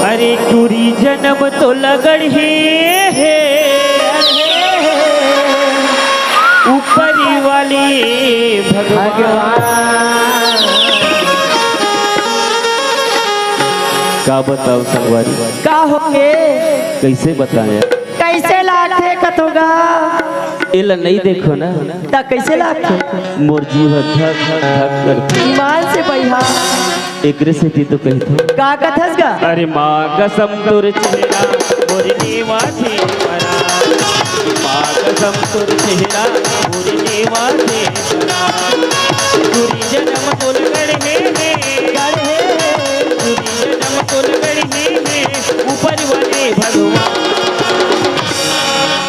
अरे टूरी जन्म तो लगड़ है ऊपरी वाली भगवान। का बताओ संगवारी, का होगे कैसे बताया, कैसे लागे कथोगा इला नहीं देखो ना ता कैसे लागे मोर जीव धक धक करते ईमान से बैहा एकरे से ती तो कही थो का कथस गा। अरे माँ कसम तुर चेहरा मोरनी माथे परा, माँ कसम तुर चेहरा मोरनी माथे परा। तुरी जन्म तुल गढ़े तुरी जन्म तुल गढ़े ऊपर वाले भगवान।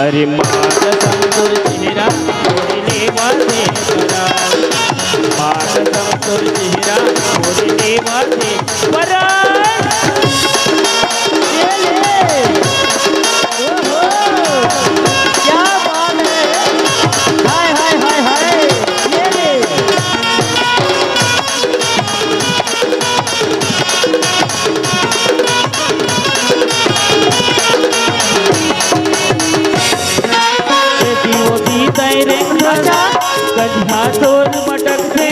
अरे माँ कसम तुर चेहरा मोरनी माथे परा, माँ कसम तुर चेहरा मोरनी माथे परा। क्या बात है, हाय हाय हाय हाय ये ले। गंधा तोर मटक से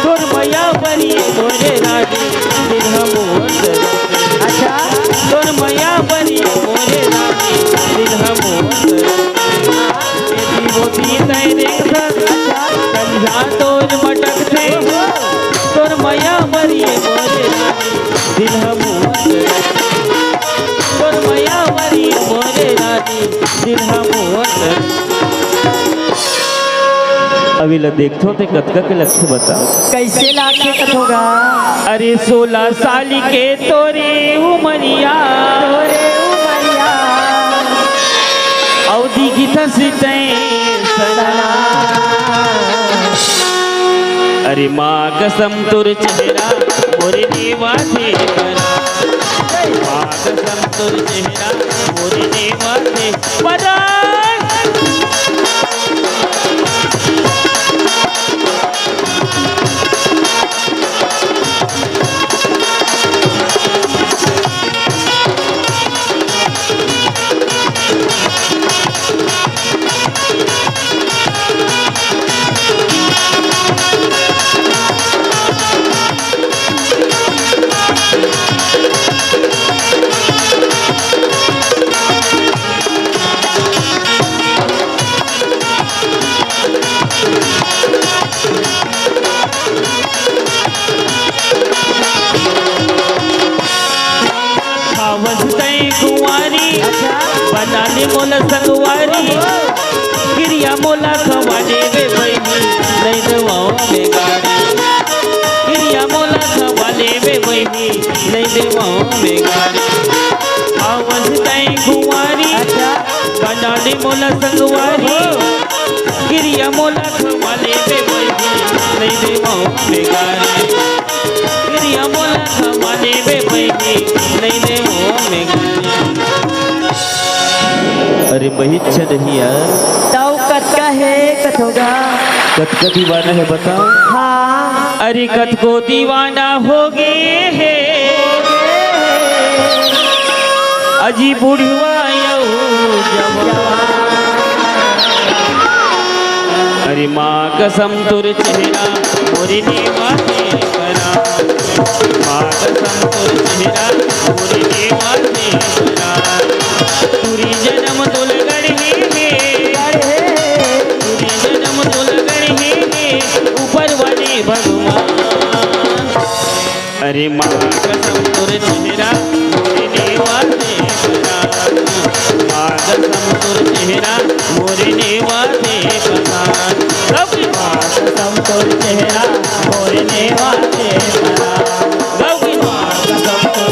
तोर मैया बनी मोरे रानी दिल मोर। अच्छा तोर मैया बनी मोरे रानी दिल मोर। गंधा तोर मटक से तोर मैया बनी मोरे रानी दिल मोर। तोर मैया बनी मोरे रानी दिल मोर। अभी ला देखो ते कतका के लक्ष्य बताओ कैसे लागे कथोगा। अरे 16 साल के तोरे उमरिया तोरे उमरिया अवधि की थसते सना। अरे माँ कसम तुर चेहरा मोरनी माथे परा, माँ कसम तुर चेहरा मोरनी माथे परा। बनाने मोला संगवारी गिरिया मोला खवाने वे बहनी नहीं देवाओ में गाड़ी। गिरिया मोला खवाने वे बहनी नहीं देवाओ में गाड़ी। आवाज तय कुंवारी बनाने मोला संगवारी गिरिया मोला खवाने वे बहनी नहीं देवाओ में गाड़ी। गिरिया मोला खवाने वे बहनी नहीं देवाओ में गाड़ी। अरे वही चढ़िया ताऊ कतका है कथोगा। कतका दीवाना है बताओ। हाँ अरे कतको दीवाना हो गए है अजी बुढ़वा अरे माँ कसम तुर चेहरा मोरनी माथे परा, माँ कसम तुर चेहरा मोरनी माथे परा। तुरी जन्म तुल गढ़े तुरी जन्म तुल गढ़े ऊपर वाले भगवान। अरे माँ कसम तुर चेहरा मोरनी माथे परा, माँ कसम तुर चेहरा मोरनी माथे परा। माँ कसम तुर चेहरा मोरनी माथे परा, माँ कसम तुर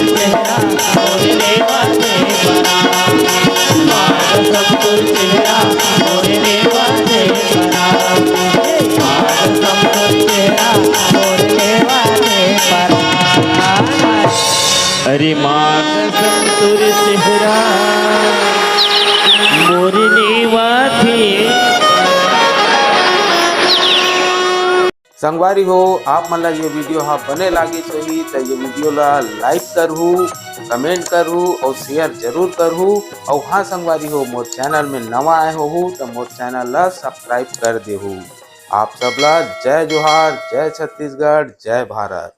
अरे माँ कसम तुर चेहरा मोरनी वाथे। संगवारी हो आप मन ला ये वीडियो हाँ बने लागे होही तो ये वीडियो ला लाइक करहू, कमेंट करहू और शेयर जरूर करहू। और हाँ संगवारी हो मोर चैनल में नवा आए हो तो मोर चैनल ला सब्सक्राइब कर देहू। आप सब ला जय जोहार, जय छत्तीसगढ़, जय भारत।